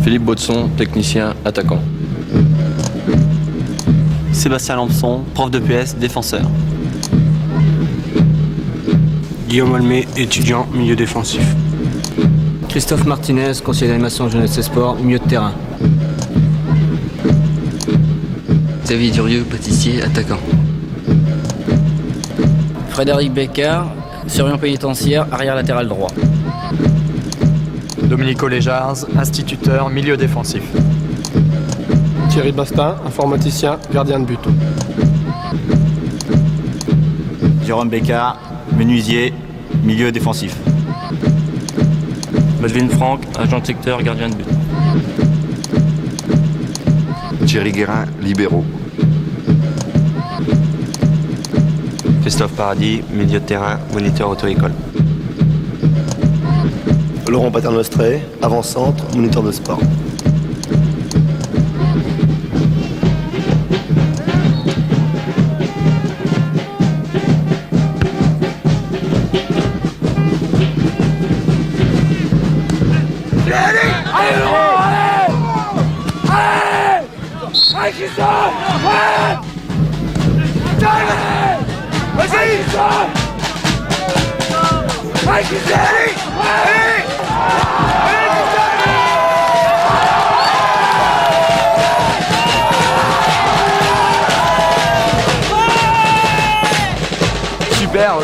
Philippe Baudson, technicien, attaquant. Sébastien Lampson, prof de PS, défenseur. Guillaume Olmé, étudiant, milieu défensif. Christophe Martinez, conseiller d'animation jeunesse et sport, milieu de terrain. Xavier Durieux, pâtissier, attaquant. Frédéric Bécard, surveillant pénitentiaire, arrière latéral droit. Dominique Oléjars, instituteur, milieu défensif. Thierry Bastin, informaticien, gardien de but. Jérôme Bécard, menuisier, milieu défensif. Melvin Franck, agent de secteur, gardien de but. Thierry Guérin, libéraux. Christophe Paradis, milieu de terrain, moniteur auto-école. Laurent Paternostré, avant-centre, moniteur de sport.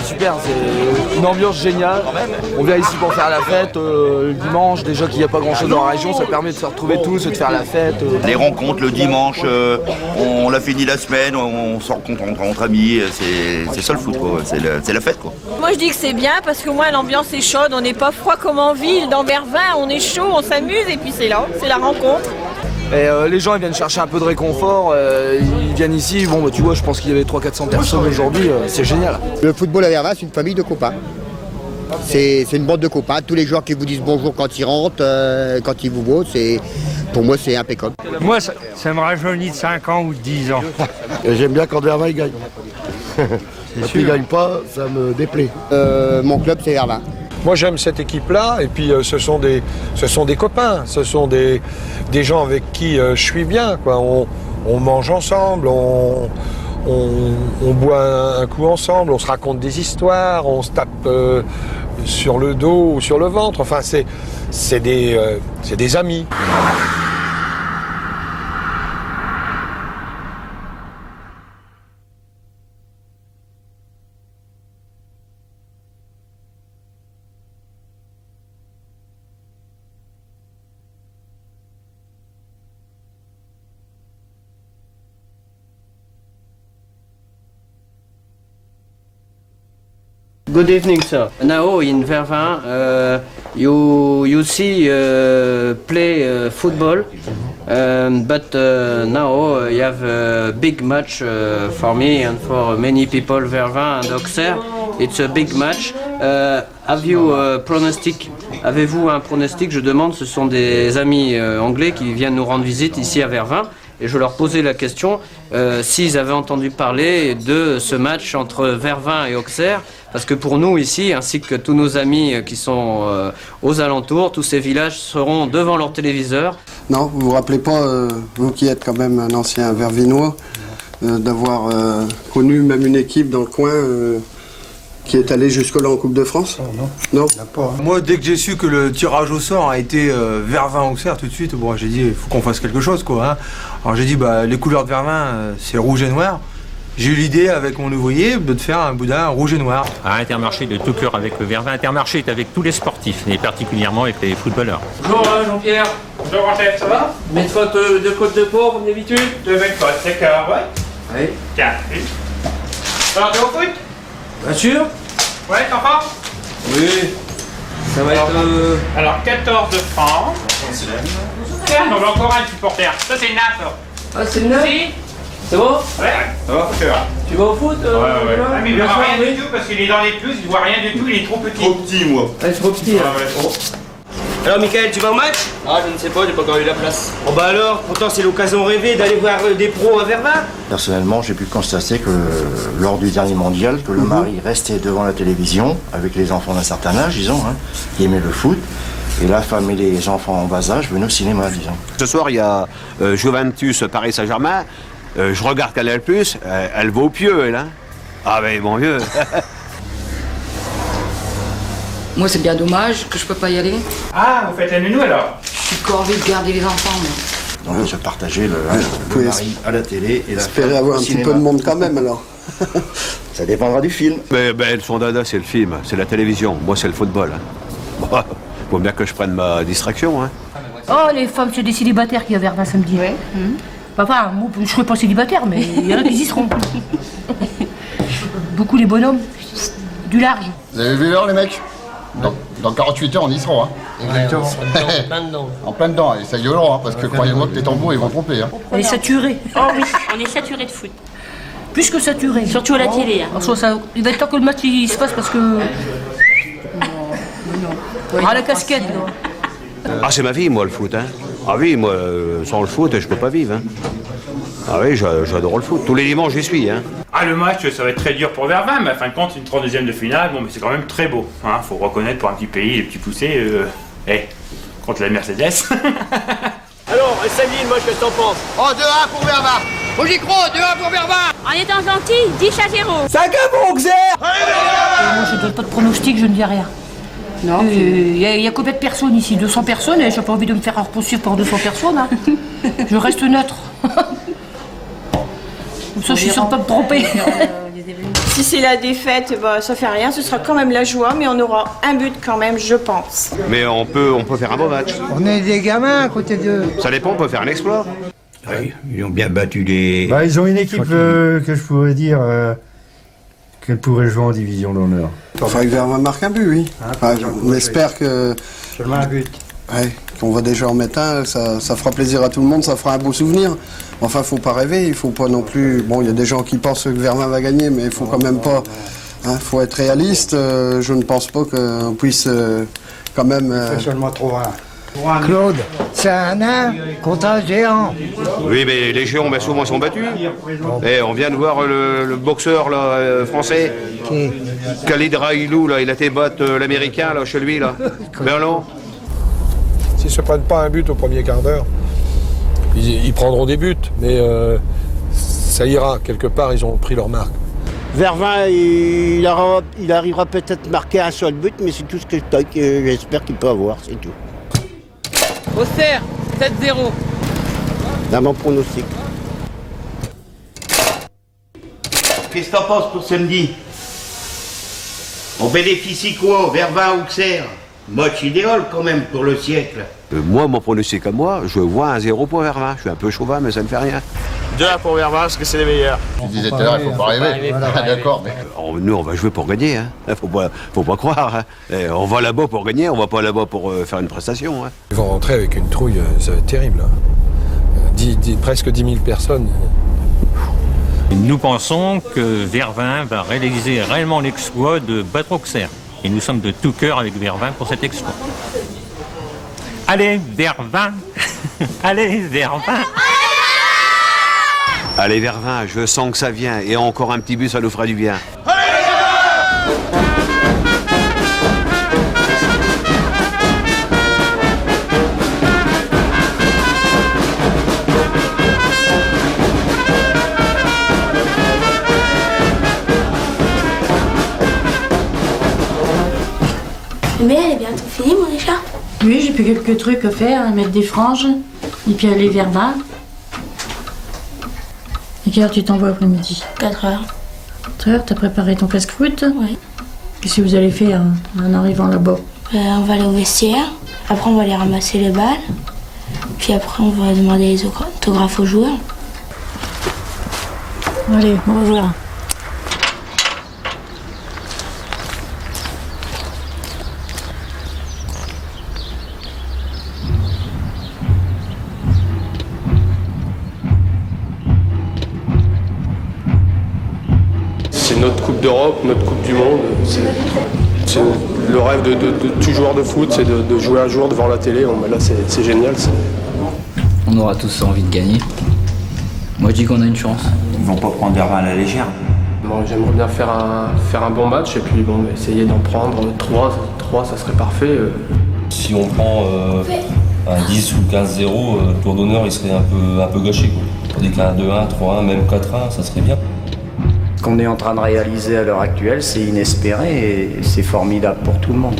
Super, c'est une ambiance géniale. On vient ici pour faire la fête le dimanche, déjà qu'il n'y a pas grand chose dans la région, ça permet de se retrouver tous et de faire la fête. Les rencontres le dimanche, on l'a fini la semaine, on se rencontre entre amis, c'est ça le foot, quoi. C'est la fête, quoi. Moi je dis que c'est bien parce que moi l'ambiance est chaude, on n'est pas froid comme en ville, dans Vervins on est chaud, on s'amuse et puis c'est là, c'est la rencontre. Et les gens ils viennent chercher un peu de réconfort, ils viennent ici, bon bah tu vois je pense qu'il y avait 300-400 personnes aujourd'hui, c'est génial. Le football à Vervins c'est une famille de copains. C'est une bande de copains, tous les joueurs qui vous disent bonjour quand ils rentrent, quand ils vous voient, pour moi c'est impeccable. Moi ça me rajeunit de 5 ans ou de 10 ans. J'aime bien quand Vervins il gagne. Quand il gagne pas, ça me déplaît. Mon club c'est Vervins. Moi j'aime cette équipe-là et puis ce sont des copains, ce sont des gens avec qui je suis bien, quoi. On mange ensemble, on boit un coup ensemble, on se raconte des histoires, on se tape sur le dos ou sur le ventre, enfin c'est des amis. Good evening, sir. Now in Vervins, you see play football, but now you have a big match for me and for many people Vervins and Auxerre. It's a big match. Have you pronostic? Avez-vous un pronostic? Je demande. Ce sont des amis anglais qui viennent nous rendre visite ici à Vervins. Et je leur posais la question s'ils avaient entendu parler de ce match entre Vervins et Auxerre, parce que pour nous ici, ainsi que tous nos amis qui sont aux alentours, tous ces villages seront devant leur téléviseur. Non, vous vous rappelez pas, vous qui êtes quand même un ancien Vervinois, d'avoir connu même une équipe dans le coin qui est allée jusque-là en Coupe de France? Non. Moi, dès que j'ai su que le tirage au sort a été Vervins-Auxerre, tout de suite, bon, j'ai dit, il faut qu'on fasse quelque chose, quoi. Hein. Alors j'ai dit, les couleurs de Vervins, c'est rouge et noir. J'ai eu l'idée, avec mon ouvrier, de faire un boudin rouge et noir. À Intermarché de tout cœur avec le Vervins. Intermarché est avec tous les sportifs, et particulièrement avec les footballeurs. Bonjour Jean-Pierre. Bonjour Raphaël, ça va? Mes fautes de côte de porc, comme d'habitude? De mes fautes, c'est clair, ouais. Oui. Tiens, alors, t'es au foot? Bien sûr. Ouais, t'en parles? Oui. Ça va être... Alors, 14 francs. Tiens, on a encore un supporter. Ça, c'est Naf. Ah, c'est Naf? C'est bon? Ouais. Ça va, tu vas au foot? Ouais. Ah, mais il ne voit rien du tout parce qu'il est dans les pelouses, il ne voit rien du tout, il est trop petit. Trop petit, moi. Ah, il est trop petit, là. Oh. Alors, Michael, tu vas au match? Ah, je ne sais pas, j'ai pas encore eu la place. Oh, bah alors, pourtant, c'est l'occasion rêvée d'aller voir des pros à Vervins. Personnellement, j'ai pu constater que lors du dernier mondial, que le mari restait devant la télévision avec les enfants d'un certain âge, disons, qui aimaient le foot. Et la femme et les enfants en bas âge venaient au cinéma, disons. Ce soir, il y a Juventus Paris Saint-Germain. Je regarde Canal+, elle va au pieu, elle. Hein. Ah ben, mon vieux. Moi, c'est bien dommage que je peux pas y aller. Ah, vous faites la nounou alors? Je suis corvée de garder les enfants, moi. Donc se partager le mari à la télé et la Espérer femme avoir au un petit cinéma. peu de monde quand même alors. Ça dépendra du film. Mais ben, son dada, c'est le film, c'est la télévision. Moi, c'est le football. Hein. Bon, faut bien que je prenne ma distraction. Hein. Oh, les femmes, c'est des célibataires qui y a Vervin samedi. Ouais. Enfin, moi, je serai pas célibataire, mais il y en a qui y seront. Beaucoup les bonhommes, du large. Vous avez vu l'heure, les mecs dans 48 heures, on y sera. Hein. Exactement. En plein dedans. En plein dedans, et c'est violent, hein, parce que croyez-moi que les tambours, ils vont tromper. Hein. On est saturé. Oh oui, on est saturé de foot. Plus que saturé. Surtout à la télé. Hein. Il va être temps que le match il se passe parce que. Ah, la casquette. Ah, c'est ma vie, moi, le foot. Hein. Ah oui, moi, sans le foot, je peux pas vivre. Hein. Ah oui, j'adore le foot. Tous les dimanches, j'y suis. Hein. Ah, le match, ça va être très dur pour Vervin, mais à fin de compte, une 32e de finale, bon, mais c'est quand même très beau. Hein. Faut reconnaître pour un petit pays, les petits poussés, contre la Mercedes. Alors, samedi, le match, qu'est-ce que t'en penses? Oh, 2-1 pour Vervin. Moi j'y crois, 2-1 pour Vervin. En étant gentil, 10-0. 5 bon Xer. Moi, je donne pas de pronostic, je ne dis rien. Non. Il y a combien de personnes ici? 200 personnes, et j'ai pas envie de me faire poursuivre par 200 personnes. Hein. Je reste neutre. Comme ça, je suis sûre de pas me tromper. Si c'est la défaite, bah, ça fait rien, ce sera quand même la joie, mais on aura un but quand même, je pense. Mais on peut faire un beau match. On est des gamins à côté d'eux. Ça dépend, on peut faire un exploit. Oui, ils ont bien battu les... Bah, ils ont une équipe que je pourrais dire qu'elle pourrait jouer en division d'honneur. Enfin, que Vervin marque un but, oui. Enfin, on espère que... Seulement un but. Ouais, qu'on va déjà en mettre un, ça fera plaisir à tout le monde, ça fera un beau souvenir. Enfin, faut pas rêver, il faut pas non plus... Bon, il y a des gens qui pensent que Vervin va gagner, mais il faut quand même pas... Hein, faut être réaliste, je ne pense pas qu'on puisse quand même... C'est seulement trop rare. Claude, c'est un nain contre un géant. Oui, mais les géants, souvent, sont battus. Et on vient de voir le boxeur là, français, Khalid Railou, là, il a été battre l'américain là, chez lui. Là. Merlon. S'ils ne se prennent pas un but au premier quart d'heure, ils prendront des buts, mais ça ira. Quelque part, ils ont pris leur marque. Vervin, il arrivera peut-être marquer un seul but, mais c'est tout ce que j'espère qu'il peut avoir, c'est tout. Auxerre, 7-0. Dans mon pronostic. Qu'est-ce que t'en penses pour samedi? On bénéficie quoi? Vervin ou Auxerre? Match idéal quand même pour le siècle. Moi, mon pronostic à moi, je vois un 0 pour Vervin. Je suis un peu chauvin, mais ça ne fait rien. 2-1 pour Vervin, parce que c'est les meilleurs. Tu disais tout à l'heure, il faut pas rêver. Ah, d'accord, mais... Nous, on va jouer pour gagner. Hein. Faut pas croire. Hein. On va là-bas pour gagner, on va pas là-bas pour faire une prestation. Hein. Ils vont rentrer avec une trouille, ça va être terrible. Hein. Presque 10 000 personnes. Nous pensons que Vervin va réaliser réellement l'exploit de battre Auxerre. Et nous sommes de tout cœur avec Vervin pour cet exploit. Allez, Vervin. Allez, Vervin. Allez, Vervin, je sens que ça vient. Et encore un petit but, ça nous fera du bien. Mais elle est bientôt finie, mon écharpe? Oui, j'ai plus quelques trucs à faire, mettre des franges, et puis aller vers bas. Et quelle heure tu t'envoies après-midi? 4 heures. 4 heures, t'as préparé ton casse-croûte? Oui. Qu'est-ce que vous allez faire en arrivant là-bas? On va aller au vestiaire, après on va aller ramasser les balles, puis après on va demander les autographes aux joueurs. Allez, au revoir. C'est notre Coupe d'Europe, notre Coupe du Monde. C'est le rêve de tout joueur de foot, c'est de jouer un jour devant la télé. Bon, là, c'est génial. On aura tous envie de gagner. Moi, je dis qu'on a une chance. Ils vont pas prendre Vervin à la légère. Bon, j'aimerais bien faire un bon match et puis bon, essayer d'en prendre 3, ça serait parfait. Si si on prend un 10 ou 15-0, le tour d'honneur il serait un peu gâché, quoi. Tandis qu'un 2-1, 3-1, même 4-1, ça serait bien. Ce qu'on est en train de réaliser à l'heure actuelle, c'est inespéré et c'est formidable pour tout le monde.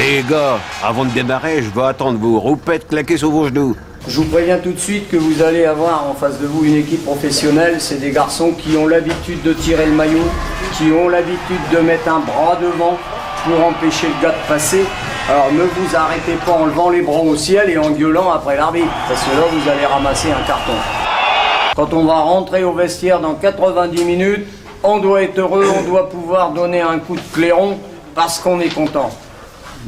Les gars, avant de démarrer, je vais attendre vos roupettes claquées sur vos genoux. Je vous préviens tout de suite que vous allez avoir en face de vous une équipe professionnelle. C'est des garçons qui ont l'habitude de tirer le maillot, qui ont l'habitude de mettre un bras devant pour empêcher le gars de passer. Alors ne vous arrêtez pas en levant les bras au ciel et en gueulant après l'arbitre, parce que là vous allez ramasser un carton. Quand on va rentrer au vestiaire dans 90 minutes, on doit être heureux, on doit pouvoir donner un coup de clairon parce qu'on est content.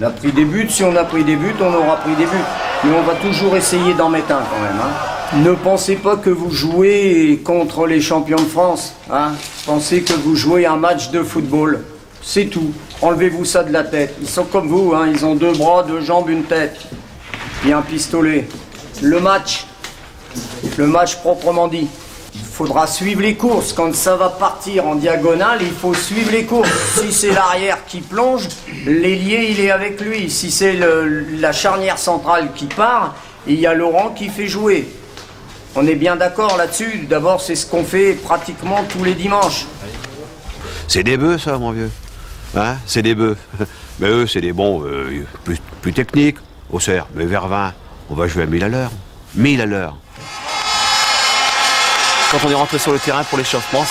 On a pris des buts, si on a pris des buts, on aura pris des buts. Mais on va toujours essayer d'en mettre un quand même. Hein. Ne pensez pas que vous jouez contre les champions de France. Hein. Pensez que vous jouez un match de football. C'est tout. Enlevez-vous ça de la tête. Ils sont comme vous, hein. Ils ont 2 bras, 2 jambes, une tête. Et un pistolet. Le match proprement dit. Il faudra suivre les courses. Quand ça va partir en diagonale, il faut suivre les courses. Si c'est l'arrière qui plonge, l'ailier il est avec lui. Si c'est la charnière centrale qui part, il y a Laurent qui fait jouer. On est bien d'accord là-dessus. D'abord, c'est ce qu'on fait pratiquement tous les dimanches. C'est des bœufs, ça, mon vieux. Hein, c'est des bœufs. Mais eux, c'est des bons plus techniques. Auxerre, mais Vervins, on va jouer à 1000 à l'heure. 1000 à l'heure. Quand on est rentré sur le terrain pour l'échauffement,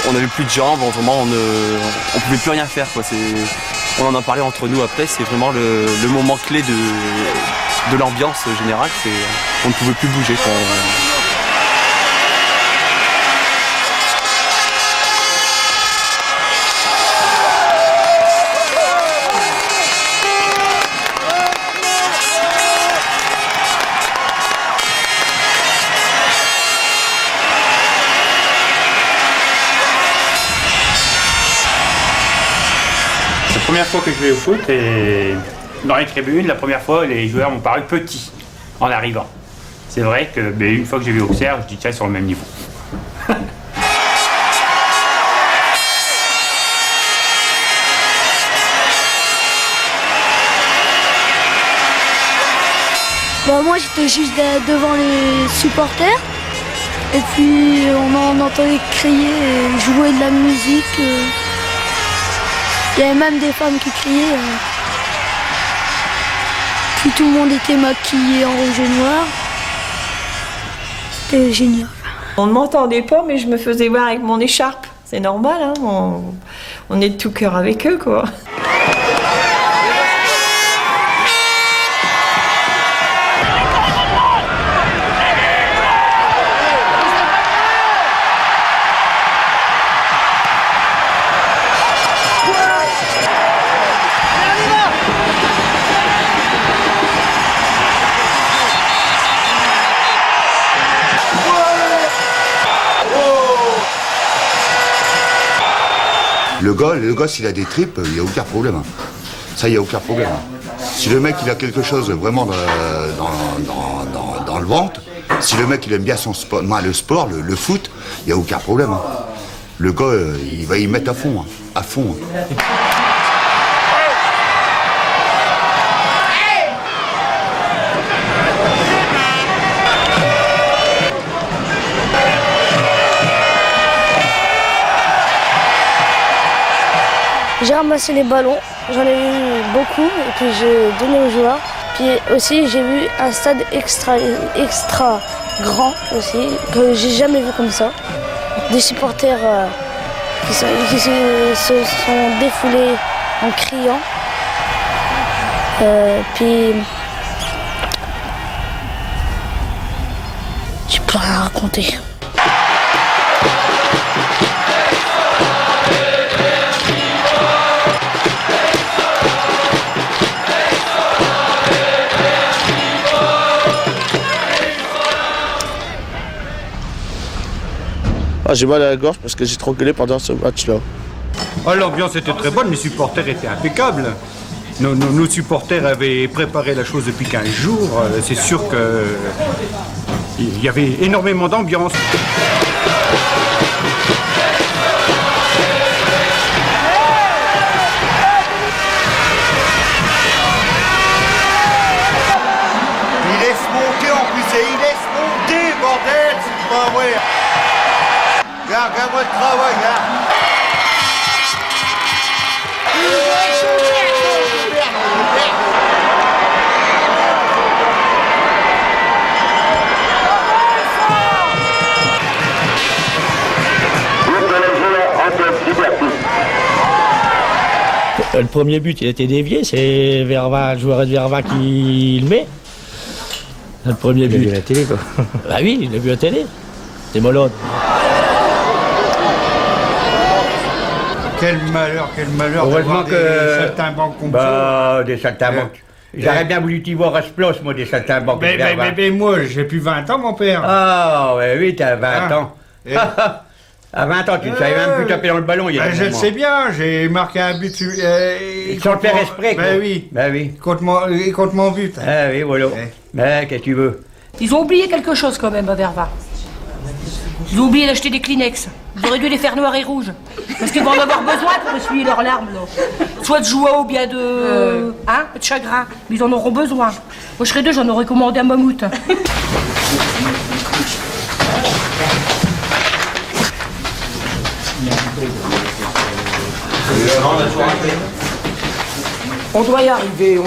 on n'avait plus de jambes, vraiment on pouvait plus rien faire, quoi. On en a parlé entre nous après, c'est vraiment le moment clé de l'ambiance générale, on ne pouvait plus bouger, quoi. La première fois que je vais au foot, et dans les tribunes, la première fois, les joueurs m'ont paru petits en arrivant. C'est vrai que une fois que j'ai vu Auxerre, je dis tiens, ils sont au même niveau. Moi j'étais juste devant les supporters et puis on en entendait crier et jouer de la musique. Il y avait même des femmes qui criaient. Puis tout le monde était maquillé en rouge et noir. C'était génial. On ne m'entendait pas, mais je me faisais voir avec mon écharpe. C'est normal, hein, on est de tout cœur avec eux, quoi. Le gosse, il a des tripes, il n'y a aucun problème. Ça, il n'y a aucun problème. Si le mec, il a quelque chose vraiment dans le ventre, si le mec, il aime bien son sport, le sport, le foot, il n'y a aucun problème. Le gars, il va y mettre à fond. À fond. J'ai ramassé les ballons, j'en ai vu beaucoup et puis j'ai donné aux joueurs. Puis aussi j'ai vu un stade extra grand aussi, que j'ai jamais vu comme ça. Des supporters qui se sont défoulés en criant. Puis je peux rien raconter. J'ai mal à la gorge parce que j'ai trop gueulé pendant ce match-là. Ah, l'ambiance était très bonne, les supporters étaient impeccables. Nos supporters avaient préparé la chose depuis 15 jours. C'est sûr qu'il y avait énormément d'ambiance. Le premier but, il a été dévié, c'est Vervin, le joueur de Vervin qui le met. Le premier but. Il l'a vu à la télé, quoi. Bah oui, il l'a vu à la télé. C'est Molode. Quel malheur Heureusement des que... saltimbanques comme bah, des saltimbanques. J'aurais bien voulu t'y voir à ce place, moi, des saltimbanques. Mais moi, j'ai plus 20 ans, mon père. Ah, ouais, oui, t'as 20 ans. À 20 ans, tu ne savais même plus taper dans le ballon. Il y a je le sais bien, j'ai marqué un but. Sans le faire exprès, quoi. Ben oui. Contre mon but. Ah oui, voilà. Mais qu'est-ce que tu veux? Ils ont oublié quelque chose quand même à Vervin. Ils ont oublié d'acheter des Kleenex. Ils auraient dû les faire noirs et rouges. Parce qu'ils vont en avoir besoin pour essuyer leurs larmes, là. Soit de joie ou bien de chagrin. Mais ils en auront besoin. Moi, je serais deux, j'en aurais commandé un mammouth. On doit y arriver,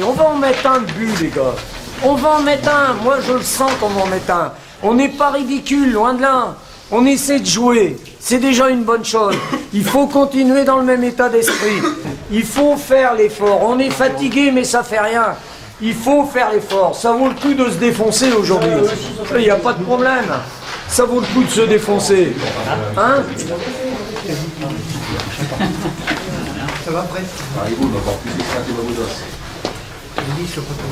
on va en mettre un de but, les gars. On va en mettre un, moi je le sens qu'on va en mettre un. On n'est pas ridicule, loin de là. On essaie de jouer, c'est déjà une bonne chose. Il faut continuer dans le même état d'esprit. Il faut faire l'effort. On est fatigué, mais ça fait rien. Il faut faire l'effort. Ça vaut le coup de se défoncer aujourd'hui. Il n'y a pas de problème. Ça vaut le coup de se défoncer. Hein? Ça va après?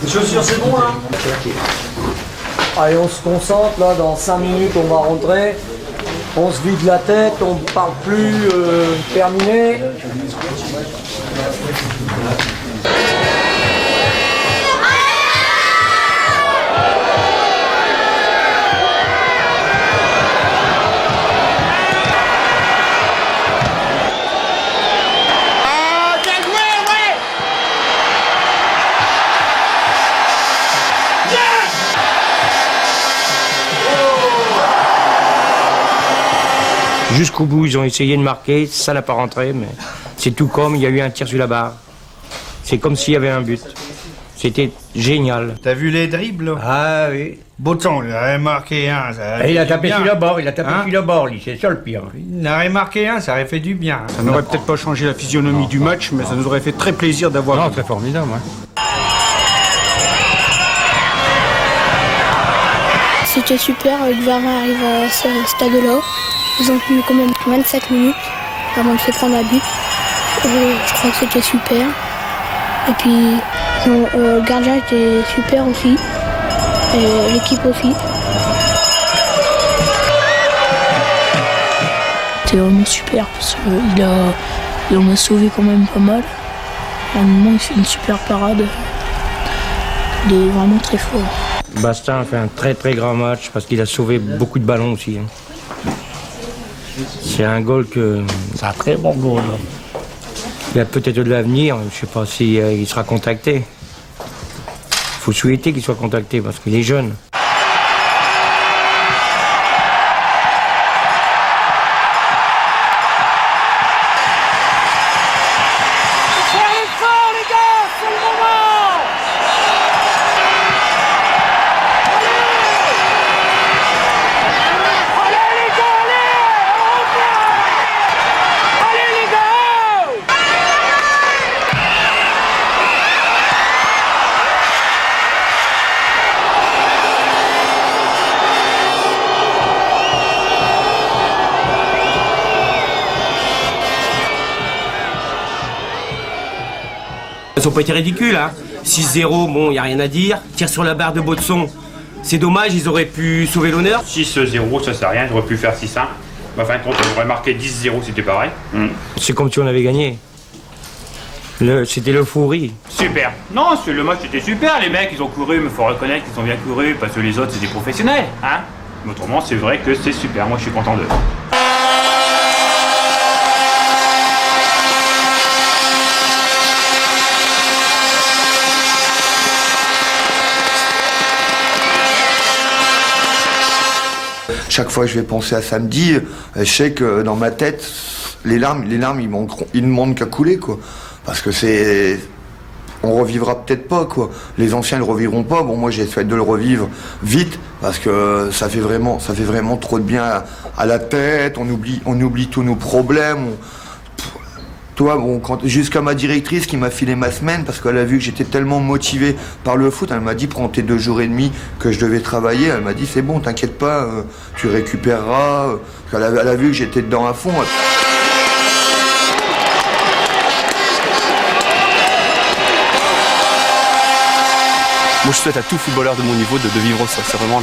Les chaussures, c'est bon, hein? Allez, on se concentre, là, dans 5 minutes, on va rentrer. On se vide la tête, on ne parle plus, terminé. Jusqu'au bout, ils ont essayé de marquer, ça n'a pas rentré, mais c'est tout comme il y a eu un tir sur la barre. C'est comme s'il y avait un but. C'était génial. T'as vu les dribbles? Ah oui. Botton, il a marqué un. Et il a tapé sur le bord, sur le bord, lui, c'est ça le pire. Il aurait marqué un, ça aurait fait du bien. Ça n'aurait peut-être pas changé la physionomie du match, mais ça nous aurait fait très plaisir d'avoir. Non, très formidable, ouais. C'était super que Vervin arrive à ce stade-là. Ils ont tenu quand même 25 minutes avant de se prendre un but. Je crois que c'était super. Et puis le gardien était super aussi. Et l'équipe aussi. C'était vraiment super parce qu'il en a sauvé quand même pas mal. À un moment il fait une super parade. Il est vraiment très fort. Bastin a fait un très très grand match parce qu'il a sauvé beaucoup de ballons aussi. C'est un goal que... C'est un très bon goal. Il a peut-être de l'avenir, je ne sais pas s'il sera contacté. Il faut souhaiter qu'il soit contacté parce qu'il est jeune. Ils n'ont pas été ridicules, hein. 6-0, bon, il n'y a rien à dire. Tir sur la barre de Baudson, c'est dommage, ils auraient pu sauver l'honneur. 6-0, ça sert à rien, ils auraient pu faire 6-1. Mais en fin de compte, on aurait marqué 10-0, c'était pareil. C'est comme si on avait gagné. C'était l'euphorie. Super. Non, le match était super, les mecs, ils ont couru, mais il faut reconnaître qu'ils ont bien couru, parce que les autres, c'est des professionnels, hein. Mais autrement, c'est vrai que c'est super, moi je suis content d'eux. Chaque fois que je vais penser à samedi, je sais que dans ma tête, les larmes ils ne manquent qu'à couler, quoi. Parce que c'est... On revivra peut-être pas, quoi. Les anciens ne le revivront pas. Bon, moi, j'essaie de le revivre vite, parce que ça fait vraiment trop de bien à la tête. On oublie tous nos problèmes. Toi, bon, jusqu'à ma directrice qui m'a filé ma semaine, parce qu'elle a vu que j'étais tellement motivé par le foot, elle m'a dit, prends tes 2 jours et demi que je devais travailler, elle m'a dit, c'est bon, t'inquiète pas, tu récupéreras, elle a vu que j'étais dedans à fond. Moi, je souhaite à tout footballeur de mon niveau de vivre ça. C'est vraiment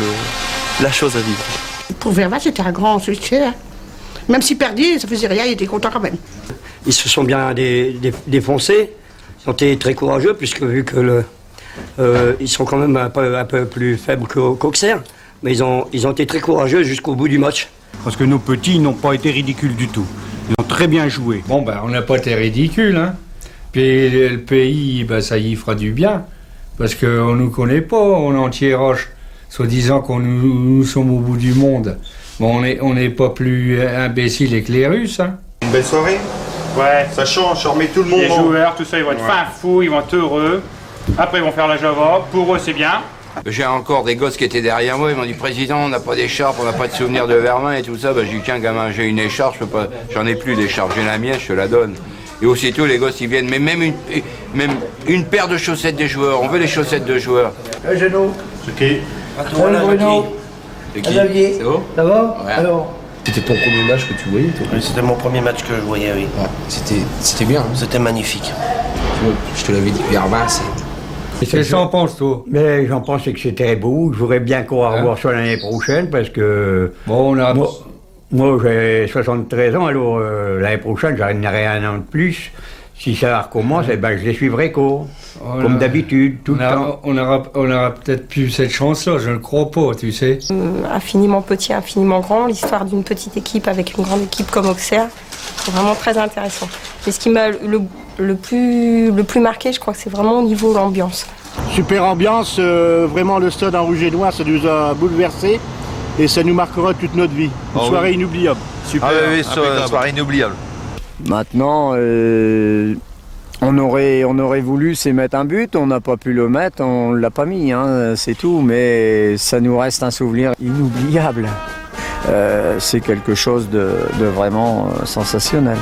la chose à vivre. Pour Verva, c'était un grand succès. Même s'il perdait, ça faisait rien, il était content quand même. Ils se sont bien défoncés. Ils ont été très courageux, puisque vu que ils sont quand même un peu plus faibles qu'Auxerre. Mais ils ont été très courageux jusqu'au bout du match. Parce que nos petits n'ont pas été ridicules du tout. Ils ont très bien joué. Bon, ben, on n'a pas été ridicules, hein. Puis le pays, ben, ça y fera du bien. Parce qu'on ne nous connaît pas, on est entier roche, soi-disant qu'on nous sommes au bout du monde. Bon, on n'est pas plus imbéciles que les Russes. Hein. Une belle soirée. Ouais. Ça change, ça remet tout le monde. Les joueurs, tout ça, ils vont être fin fous, ils vont être heureux. Après, ils vont faire la Java. Pour eux, c'est bien. J'ai encore des gosses qui étaient derrière moi, ils m'ont dit président, on n'a pas d'écharpe, on n'a pas de souvenir de Vervins et tout ça. J'ai dit tiens gamin, j'ai une écharpe, j'en ai plus d'écharpe, j'ai la mienne, je te la donne. Et aussitôt les gosses ils viennent, mais même une paire de chaussettes des joueurs, on veut les chaussettes de joueurs. Géno. C'est qui? Salut Bruno. C'est qui? C'est beau? Ça va? Ouais. Alors. C'était ton premier match que tu voyais, toi? Oui, c'était mon premier match que je voyais, oui. Ouais, c'était bien. Hein? C'était magnifique. Tu vois, je te l'avais dit, Vervins, c'est... Qu'est-ce que t'en penses, toi? Mais j'en pense que c'est très beau. Je voudrais bien qu'on va revoir ça l'année prochaine parce que. Bon, moi j'ai 73 ans, alors l'année prochaine, j'en aurai un an de plus. Si ça recommence, eh ben, je les suivrai comme d'habitude, tout le temps. On aura peut-être plus cette chance-là, je ne crois pas, tu sais. Infiniment petit, infiniment grand, l'histoire d'une petite équipe avec une grande équipe comme Auxerre, c'est vraiment très intéressant. Et ce qui m'a le plus marqué, je crois que c'est vraiment au niveau de l'ambiance. Super ambiance, vraiment le stade en rouge et noir, ça nous a bouleversés et ça nous marquera toute notre vie. Une soirée inoubliable. Super, soirée inoubliable. Maintenant, on aurait voulu c'est mettre un but, on n'a pas pu le mettre, on l'a pas mis, hein, c'est tout, mais ça nous reste un souvenir inoubliable. C'est quelque chose de vraiment sensationnel.